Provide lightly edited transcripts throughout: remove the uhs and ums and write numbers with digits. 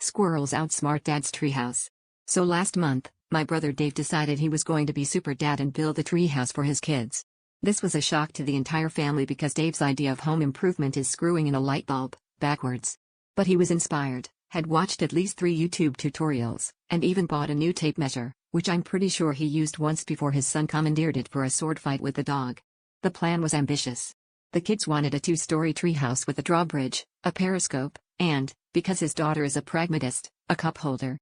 Squirrels outsmart Dad's treehouse. So last month, my brother Dave decided he was going to be super dad and build a treehouse for his kids. This was a shock to the entire family because Dave's idea of home improvement is screwing in a light bulb backwards. But he was inspired, had watched at least 3 YouTube tutorials, and even bought a new tape measure, which I'm pretty sure he used once before his son commandeered it for a sword fight with the dog. The plan was ambitious. The kids wanted a 2-story treehouse with a drawbridge, a periscope, and, because his daughter is a pragmatist, a cup holder.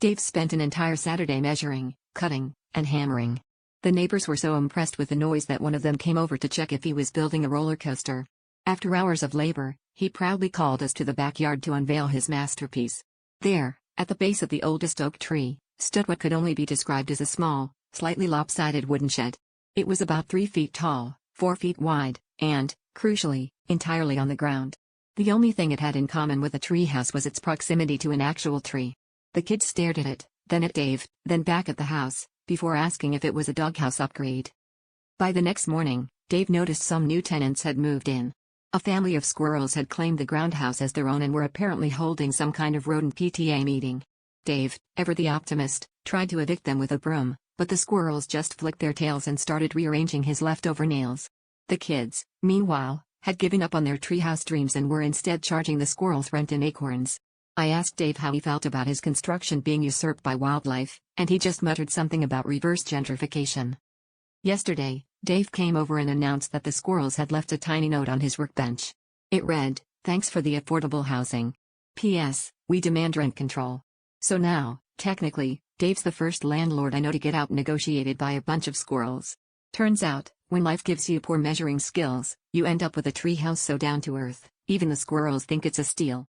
Dave spent an entire Saturday measuring, cutting, and hammering. The neighbors were so impressed with the noise that one of them came over to check if he was building a roller coaster. After hours of labor, he proudly called us to the backyard to unveil his masterpiece. There, at the base of the oldest oak tree, stood what could only be described as a small, slightly lopsided wooden shed. It was about 3 feet tall, 4 feet wide, and, crucially, entirely on the ground. The only thing it had in common with a treehouse was its proximity to an actual tree. The kids stared at it, then at Dave, then back at the house, before asking if it was a doghouse upgrade. By the next morning, Dave noticed some new tenants had moved in. A family of squirrels had claimed the groundhouse as their own and were apparently holding some kind of rodent PTA meeting. Dave, ever the optimist, tried to evict them with a broom, but the squirrels just flicked their tails and started rearranging his leftover nails. The kids, meanwhile, had given up on their treehouse dreams and were instead charging the squirrels rent in acorns. I asked Dave how he felt about his construction being usurped by wildlife, and he just muttered something about reverse gentrification. Yesterday, Dave came over and announced that the squirrels had left a tiny note on his workbench. It read, "Thanks for the affordable housing. P.S. We demand rent control." So now, technically, Dave's the first landlord I know to get out negotiated by a bunch of squirrels. Turns out, when life gives you poor measuring skills, you end up with a treehouse so down to earth, even the squirrels think it's a steal.